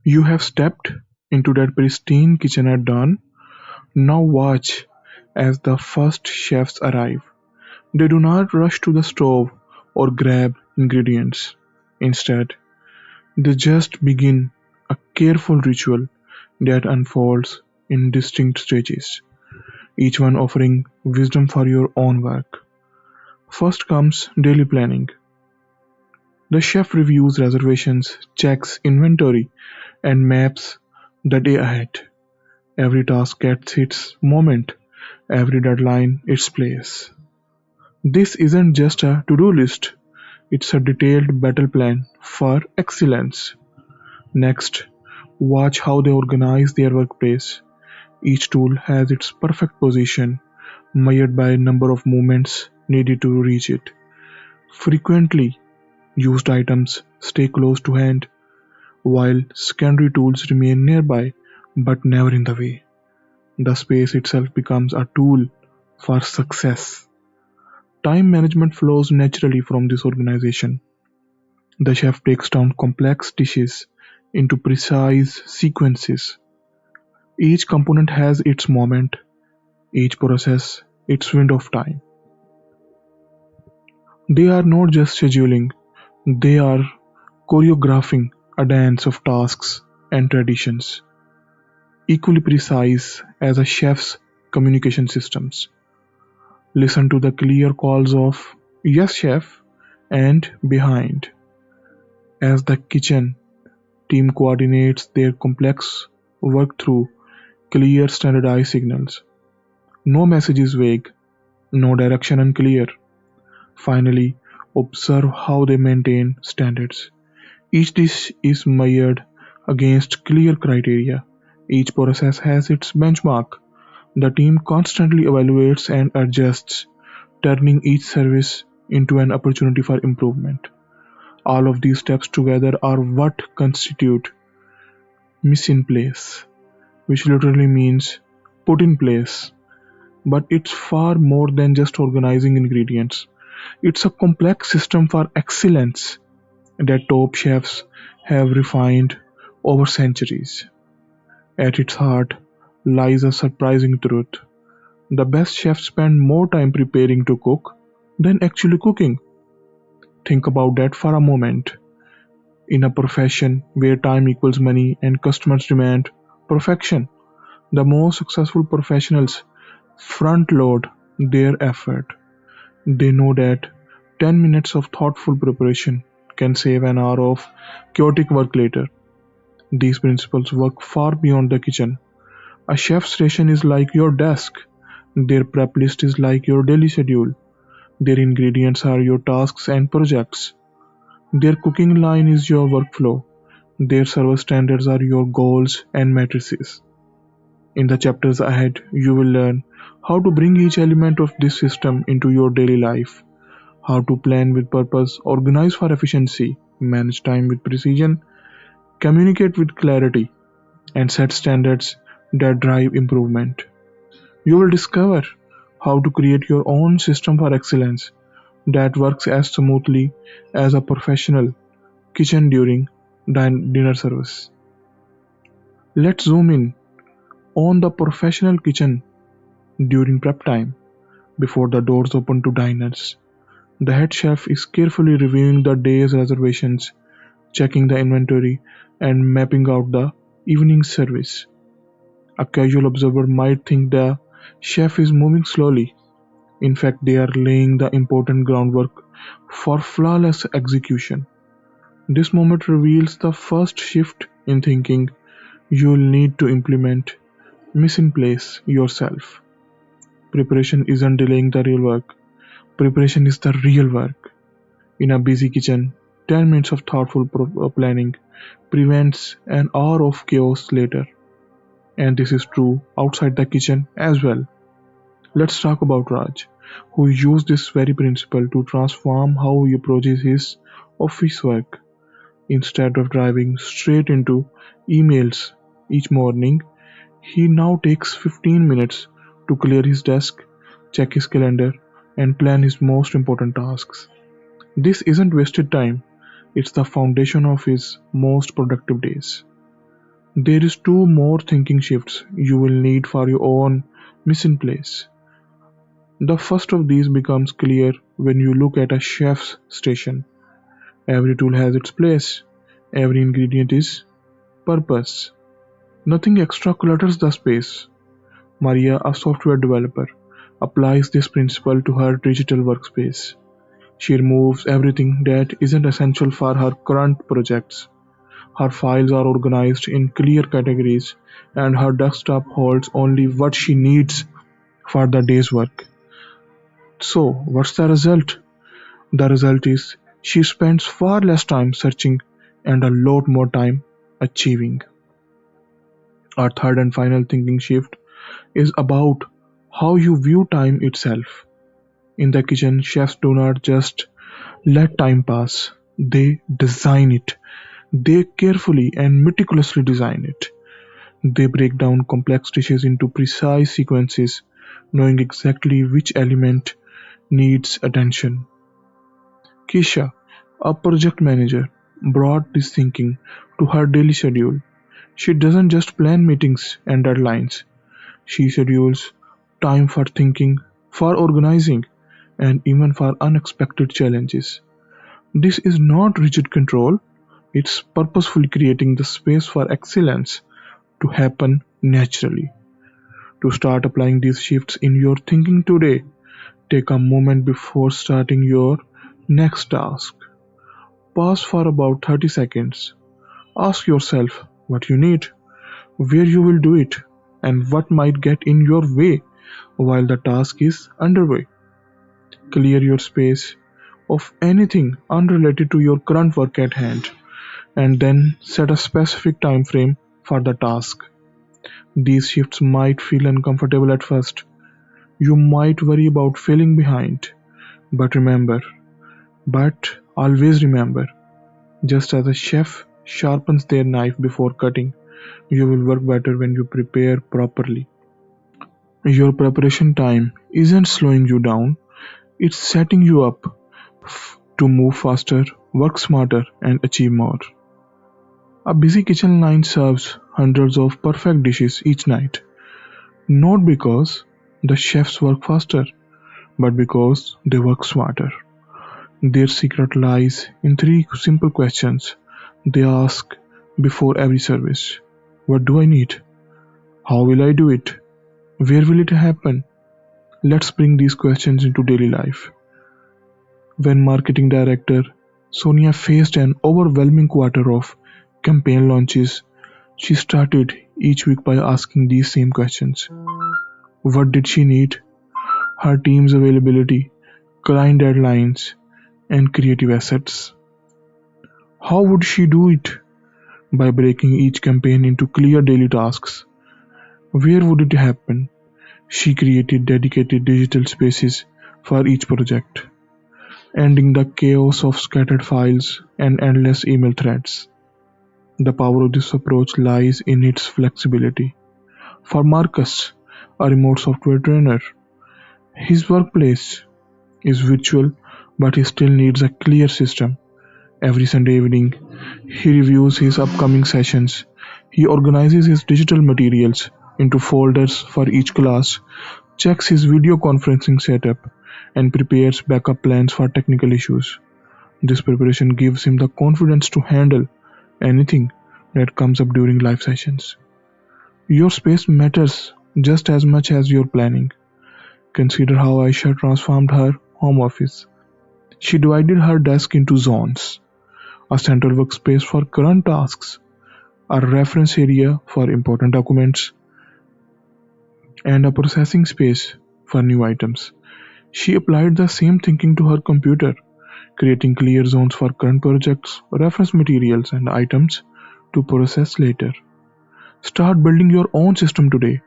You have stepped into that pristine kitchen at dawn. Now watch as the first chefs arrive. They do not rush to the stove or grab ingredients. Instead, they just begin a careful ritual that unfolds in distinct stages, each one offering wisdom for your own work. First comes daily planning. The chef reviews reservations, checks inventory, and maps the day ahead. Every task gets its moment, every deadline its place. This isn't just a to-do list, it's a detailed battle plan for excellence. Next, watch how they organize their workplace. Each tool has its perfect position, measured by number of movements needed to reach it. Frequently used items stay close to hand, while secondary tools remain nearby but never in the way. The space itself becomes a tool for success. Time management flows naturally from this organization. The chef breaks down complex dishes into precise sequences. Each component has its moment, each process its window of time. They are not just scheduling, they are choreographing a dance of tasks and traditions, equally precise as a chef's communication systems. Listen to the clear calls of "Yes, chef" and "Behind" as the kitchen team coordinates their complex work through clear standardized signals. No message is vague, no direction unclear. Finally, observe how they maintain standards. Each dish is measured against clear criteria. Each process has its benchmark. The team constantly evaluates and adjusts, turning each service into an opportunity for improvement. All of these steps together are what constitute mise in place, which literally means put in place. But it's far more than just organizing ingredients. It's a complex system for excellence that top chefs have refined over centuries. At its heart lies a surprising truth. The best chefs spend more time preparing to cook than actually cooking. Think about that for a moment. In a profession where time equals money and customers demand perfection, the most successful professionals front load their effort. They know that 10 minutes of thoughtful preparation can save an hour of chaotic work later. These principles work far beyond the kitchen. A chef's station is like your desk. Their prep list is like your daily schedule. Their ingredients are your tasks and projects. Their cooking line is your workflow. Their service standards are your goals and matrices. In the chapters ahead, you will learn how to bring each element of this system into your daily life, how to plan with purpose, organize for efficiency, manage time with precision, communicate with clarity, and set standards that drive improvement. You will discover how to create your own system for excellence that works as smoothly as a professional kitchen during dinner service. Let's zoom in on the professional kitchen during prep time. Before the doors open to diners, the head chef is carefully reviewing the day's reservations, checking the inventory, and mapping out the evening service. A casual observer might think the chef is moving slowly. In fact, they are laying the important groundwork for flawless execution. This moment reveals the first shift in thinking you'll need to implement mise in place yourself. Preparation isn't delaying the real work, preparation is the real work. In a busy kitchen, 10 minutes of thoughtful planning prevents an hour of chaos later. And this is true outside the kitchen as well. Let's talk about Raj, who used this very principle to transform how he approaches his office work. Instead of driving straight into emails each morning, he now takes 15 minutes to clear his desk, check his calendar, and plan his most important tasks. This isn't wasted time, it's the foundation of his most productive days. There is two more thinking shifts you will need for your own mission place. The first of these becomes clear when you look at a chef's station. Every tool has its place. Every ingredient is purpose. Nothing extra clutters the space. Maria, a software developer, applies this principle to her digital workspace. She removes everything that isn't essential for her current projects. Her files are organized in clear categories, and her desktop holds only what she needs for the day's work. So, what's the result? The result is she spends far less time searching and a lot more time achieving. Our third and final thinking shift is about how you view time itself. In the kitchen, chefs do not just let time pass, they design it. They carefully and meticulously design it. They break down complex dishes into precise sequences, knowing exactly which element needs attention. Keisha, a project manager, brought this thinking to her daily schedule. She doesn't just plan meetings and deadlines, she schedules time for thinking, for organizing, and even for unexpected challenges. This is not rigid control, it's purposefully creating the space for excellence to happen naturally. To start applying these shifts in your thinking today, take a moment before starting your next task. Pause for about 30 seconds. Ask yourself what you need, where you will do it, and what might get in your way while the task is underway. Clear your space of anything unrelated to your current work at hand, and then set a specific time frame for the task. These shifts might feel uncomfortable at first. You might worry about falling behind, but remember, but always remember, just as a chef sharpens their knife before cutting, you will work better when you prepare properly. Your preparation time isn't slowing you down, it's setting you up to move faster, work smarter, and achieve more. A busy kitchen line serves hundreds of perfect dishes each night, not because the chefs work faster, but because they work smarter. Their secret lies in three simple questions they ask before every service. What do I need? How will I do it? Where will it happen? Let's bring these questions into daily life. When marketing director Sonia faced an overwhelming quarter of campaign launches, she started each week by asking these same questions. What did she need? Her team's availability, client deadlines, and creative assets. How would she do it? By breaking each campaign into clear daily tasks. Where would it happen? She created dedicated digital spaces for each project, ending the chaos of scattered files and endless email threads. The power of this approach lies in its flexibility. For Marcus, a remote software trainer, his workplace is virtual, but he still needs a clear system. Every Sunday evening, he reviews his upcoming sessions. He organizes his digital materials into folders for each class, checks his video conferencing setup, and prepares backup plans for technical issues. This preparation gives him the confidence to handle anything that comes up during live sessions. Your space matters just as much as your planning. Consider how Aisha transformed her home office. She divided her desk into zones: a central workspace for current tasks, a reference area for important documents, and a processing space for new items. She applied the same thinking to her computer, creating clear zones for current projects, reference materials, and items to process later. Start building your own system today.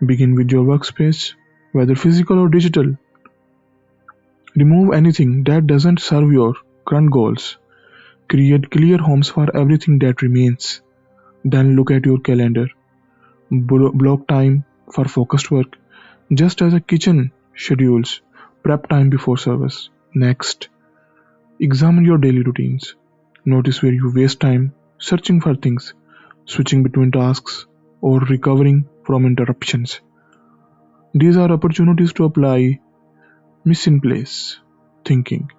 Begin with your workspace, whether physical or digital. Remove anything that doesn't serve your current goals. Create clear homes for everything that remains. Then look at your calendar. Block time for focused work, just as a kitchen schedules prep time before service. Next, examine your daily routines. Notice where you waste time searching for things. switching between tasks, or recovering from interruptions. These are opportunities to apply miss-in-place thinking,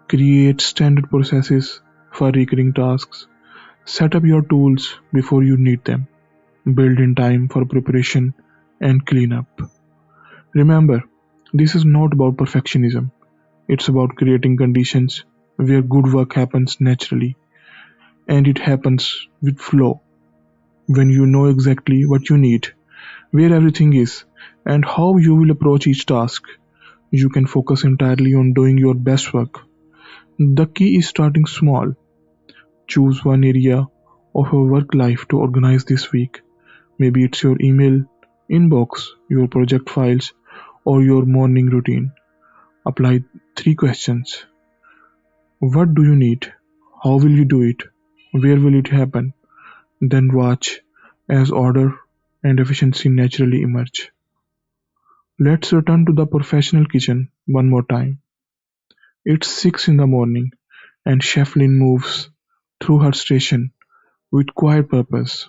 create standard processes for recurring tasks, set up your tools before you need them, build in time for preparation and cleanup. Remember, this is not about perfectionism, it's about creating conditions where good work happens naturally and it happens with flow. When you know exactly what you need, where everything is, and how you will approach each task, you can focus entirely on doing your best work. The key is starting small. Choose one area of your work life to organize this week. Maybe it's your email inbox, your project files, or your morning routine. Apply three questions. What do you need? How will you do it? Where will it happen? Then watch as order and efficiency naturally emerge. Let's return to the professional kitchen one more time. It's 6 in the morning and Chef Lynn moves through her station with quiet purpose.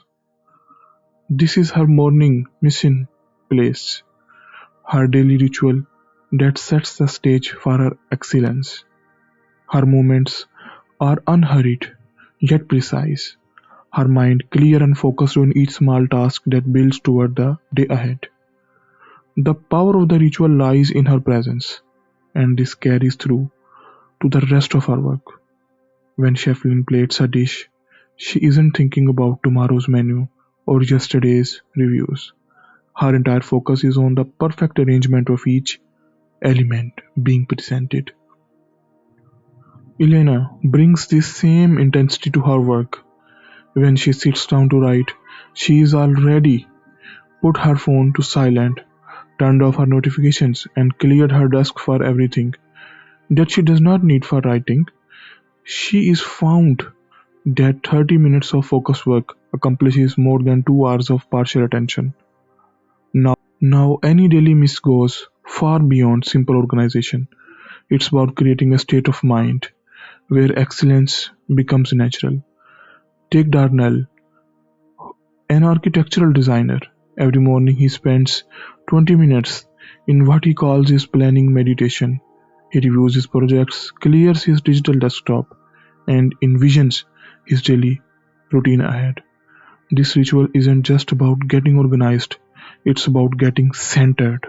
This is her morning mission place, her daily ritual that sets the stage for her excellence. Her movements are unhurried yet precise, her mind clear and focused on each small task that builds toward the day ahead. The power of the ritual lies in her presence, and this carries through to the rest of her work. When Chef Lynn plates a dish, she isn't thinking about tomorrow's menu or yesterday's reviews. Her entire focus is on the perfect arrangement of each element being presented. Elena brings this same intensity to her work. When she sits down to write, she is already put her phone to silent, turned off her notifications, and cleared her desk for everything that she does not need for writing. She is found that 30 minutes of focused work accomplishes more than 2 hours of partial attention. Now, any daily miss goes far beyond simple organization. It's about creating a state of mind where excellence becomes natural. Take Darnell, an architectural designer. Every morning he spends 20 minutes in what he calls his planning meditation. He reviews his projects, clears his digital desktop, and envisions his daily routine ahead. This ritual isn't just about getting organized, it's about getting centered.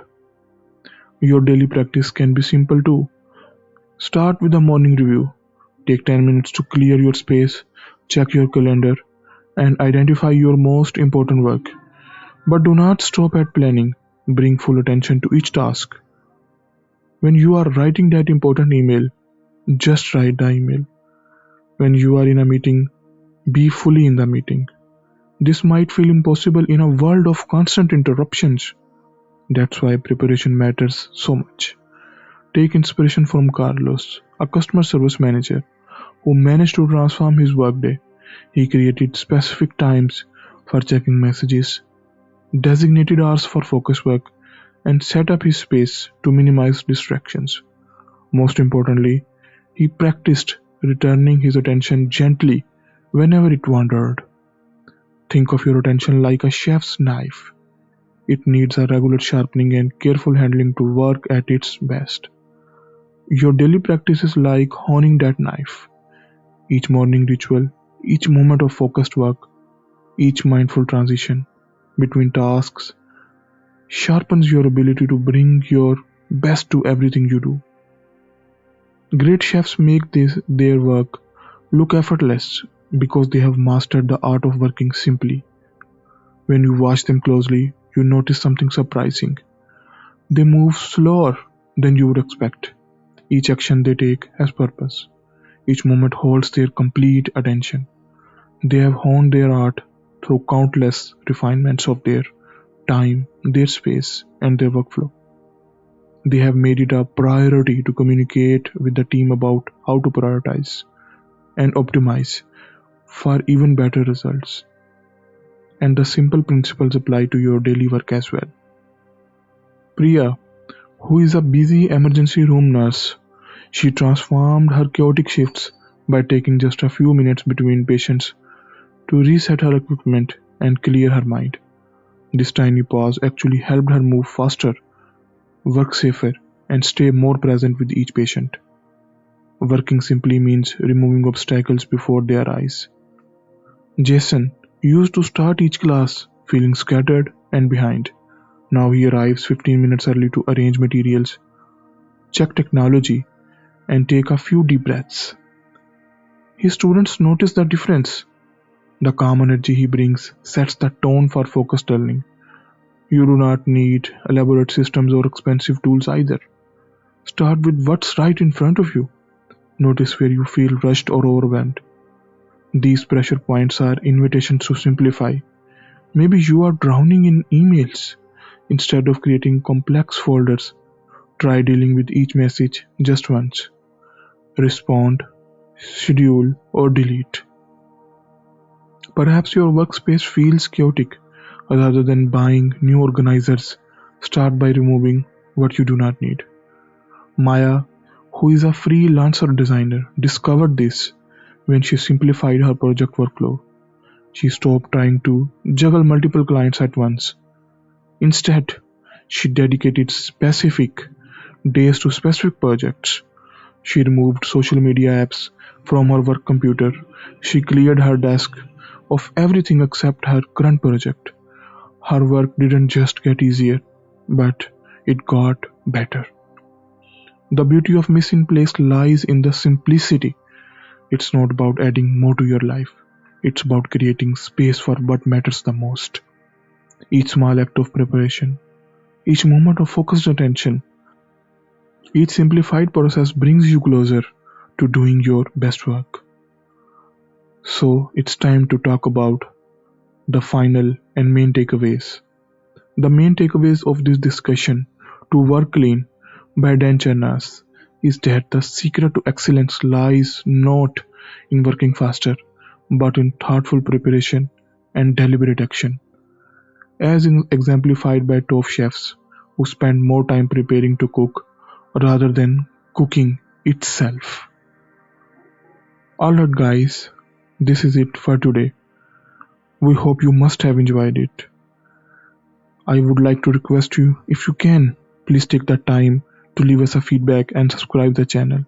Your daily practice can be simple too. Start with a morning review. Take 10 minutes to clear your space, check your calendar, and identify your most important work. But do not stop at planning. Bring full attention to each task. When you are writing that important email, just write the email. When you are in a meeting, be fully in the meeting. This might feel impossible in a world of constant interruptions. That's why preparation matters so much. Take inspiration from Carlos, a customer service manager who managed to transform his workday. He created specific times for checking messages, designated hours for focus work, and set up his space to minimize distractions. Most importantly, he practiced returning his attention gently whenever it wandered. Think of your attention like a chef's knife. It needs a regular sharpening and careful handling to work at its best. Your daily practice is like honing that knife. Each morning ritual, each moment of focused work, each mindful transition between tasks sharpens your ability to bring your best to everything you do. Great chefs make their work look effortless because they have mastered the art of working simply. When you watch them closely, you notice something surprising. They move slower than you would expect. Each action they take has purpose. Each moment holds their complete attention. They have honed their art through countless refinements of their time, their space, and their workflow. They have made it a priority to communicate with the team about how to prioritize and optimize for even better results. And the simple principles apply to your daily work as well. Priya, who is a busy emergency room nurse, she transformed her chaotic shifts by taking just a few minutes between patients to reset her equipment and clear her mind. This tiny pause actually helped her move faster, work safer, and stay more present with each patient. Working simply means removing obstacles before their eyes. Jason used to start each class feeling scattered and behind. Now he arrives 15 minutes early to arrange materials, check technology, and take a few deep breaths. His students notice the difference. The calm energy he brings sets the tone for focused learning. You do not need elaborate systems or expensive tools either. Start with what's right in front of you. Notice where you feel rushed or overwhelmed. These pressure points are invitations to simplify. Maybe you are drowning in emails. Instead of creating complex folders, try dealing with each message just once. Respond, schedule, or delete. Perhaps your workspace feels chaotic. Rather than buying new organizers, start by removing what you do not need. Maya, who is a freelancer designer, discovered this when she simplified her project workflow. She stopped trying to juggle multiple clients at once. Instead, she dedicated specific days to specific projects. She removed social media apps from her work computer. She cleared her desk of everything except her current project. Her work didn't just get easier, but it got better. The beauty of Missing Place lies in the simplicity. It's not about adding more to your life. It's about creating space for what matters the most. Each small act of preparation, each moment of focused attention, each simplified process brings you closer to doing your best work. So it's time to talk about the final and main takeaways. The main takeaways of this discussion to Work Clean by Dan Charnas is that the secret to excellence lies not in working faster, but in thoughtful preparation and deliberate action, as exemplified by top chefs who spend more time preparing to cook rather than cooking itself. Alright, guys, this is it for today. We hope you must have enjoyed it. I would like to request you, if you can, please take the time to leave us a feedback and subscribe the channel.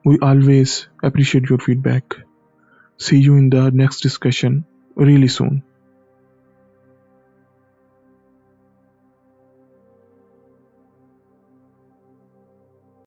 We always appreciate your feedback. See you in the next discussion really soon.